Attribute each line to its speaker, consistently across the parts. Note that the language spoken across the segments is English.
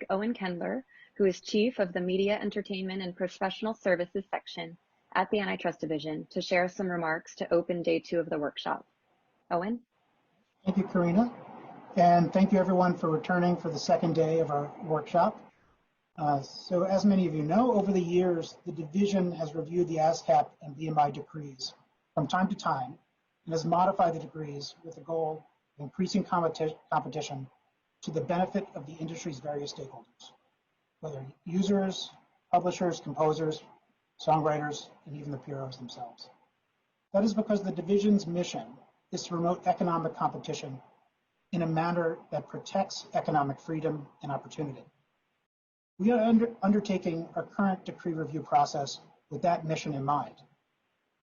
Speaker 1: Owen Kendler, who is Chief of the Media, Entertainment, and Professional Services section at the Antitrust Division, to share some remarks to open day 2 of the workshop. Owen?
Speaker 2: Thank you, Karina, and thank you everyone for returning for the second day of our workshop. So as many of you know, over the years, the division has reviewed the ASCAP and BMI decrees from time to time and has modified the decrees with the goal of increasing competition to the benefit of the industry's various stakeholders, whether users, publishers, composers, songwriters, and even the PROs themselves. That is because the division's mission is to promote economic competition in a manner that protects economic freedom and opportunity. We are undertaking our current decree review process with that mission in mind.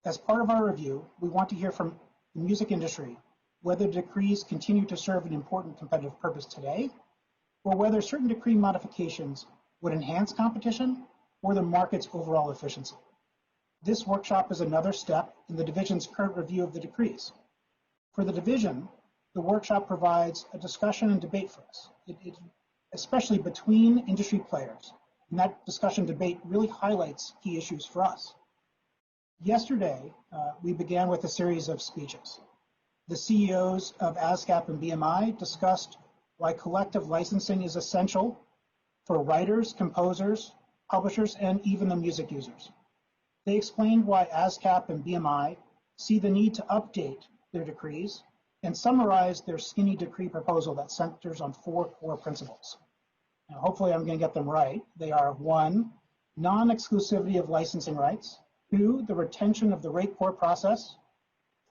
Speaker 2: As part of our review, we want to hear from the music industry whether decrees continue to serve an important competitive purpose today, or whether certain decree modifications would enhance competition or the market's overall efficiency. This workshop is another step in the division's current review of the decrees. For the division, the workshop provides a discussion and debate for us, especially between industry players, and that discussion debate really highlights key issues for us. Yesterday, we began with a series of speeches. The CEOs of ASCAP and BMI discussed why collective licensing is essential for writers, composers, publishers, and even the music users. They explained why ASCAP and BMI see the need to update their decrees and summarize their skinny decree proposal that centers on 4 core principles. Now, hopefully I'm going to get them right. They are: 1, non-exclusivity of licensing rights; 2, the retention of the rate core process;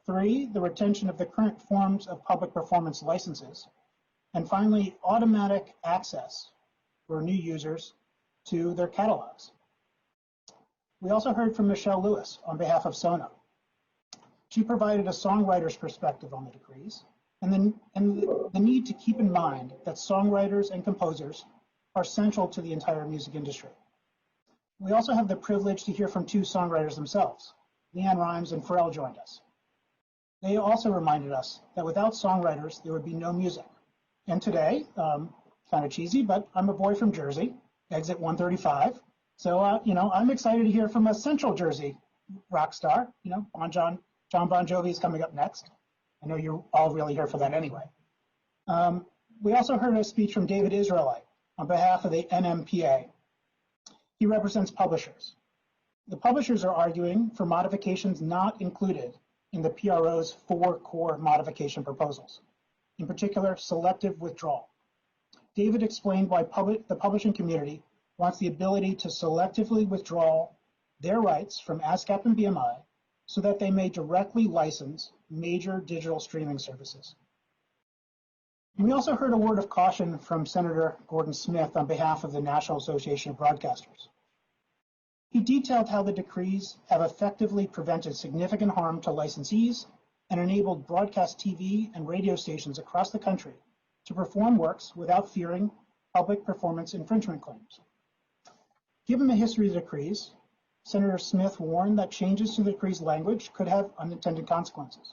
Speaker 2: 3, the retention of the current forms of public performance licenses; and finally, automatic access for new users to their catalogs. We also heard from Michelle Lewis on behalf of SONA. She provided a songwriter's perspective on the decrees and the need to keep in mind that songwriters and composers are central to the entire music industry. We also have the privilege to hear from 2 songwriters themselves. Leanne Rimes and Pharrell joined us. They also reminded us that without songwriters, there would be no music. And today, kind of cheesy, but I'm a boy from Jersey, exit 135. So, I'm excited to hear from a Central Jersey rock star. John Bon Jovi is coming up next. I know you're all really here for that anyway. We also heard a speech from David Israelite on behalf of the NMPA. He represents publishers. The publishers are arguing for modifications not included in the PRO's 4 core modification proposals, in particular, selective withdrawal. David explained why the publishing community wants the ability to selectively withdraw their rights from ASCAP and BMI so that they may directly license major digital streaming services. And we also heard a word of caution from Senator Gordon Smith on behalf of the National Association of Broadcasters. He detailed how the decrees have effectively prevented significant harm to licensees and enabled broadcast TV and radio stations across the country to perform works without fearing public performance infringement claims. Given the history of the decrees, Senator Smith warned that changes to the decree's language could have unintended consequences.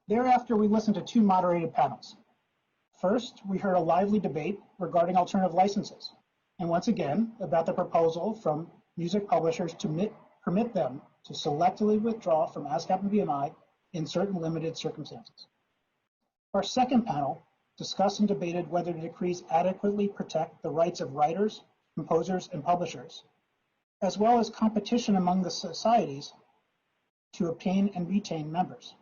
Speaker 2: Thereafter, we listened to 2 moderated panels. First, we heard a lively debate regarding alternative licenses, and once again, about the proposal from music publishers to permit them to selectively withdraw from ASCAP and BMI in certain limited circumstances. Our second panel discussed and debated whether the decrees adequately protect the rights of writers, composers, and publishers, as well as competition among the societies to obtain and retain members.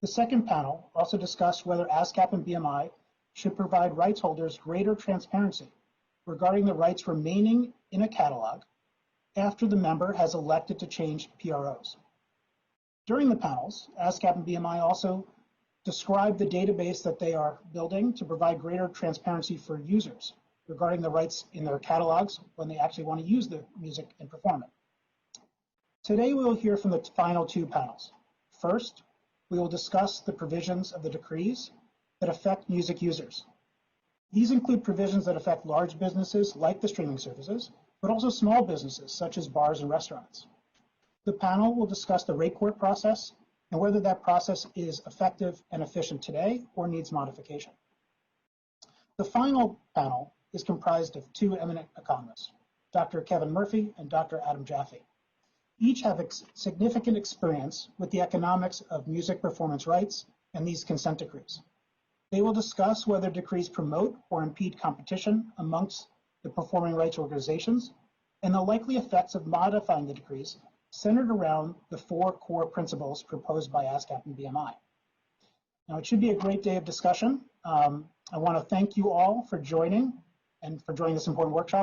Speaker 2: The second panel also discussed whether ASCAP and BMI should provide rights holders greater transparency regarding the rights remaining in a catalog after the member has elected to change PROs. During the panels, ASCAP and BMI also described the database that they are building to provide greater transparency for users regarding the rights in their catalogs when they actually want to use the music and perform it. Today we will hear from the final 2 panels. First, we will discuss the provisions of the decrees that affect music users. These include provisions that affect large businesses like the streaming services, but also small businesses such as bars and restaurants. The panel will discuss the rate court process and whether that process is effective and efficient today or needs modification. The final panel is comprised of two eminent economists, Dr. Kevin Murphy and Dr. Adam Jaffe. Each have significant experience with the economics of music performance rights and these consent decrees. They will discuss whether decrees promote or impede competition amongst the performing rights organizations and the likely effects of modifying the decrees centered around the four core principles proposed by ASCAP and BMI. Now, it should be a great day of discussion. I want to thank you all for joining and for joining this important workshop.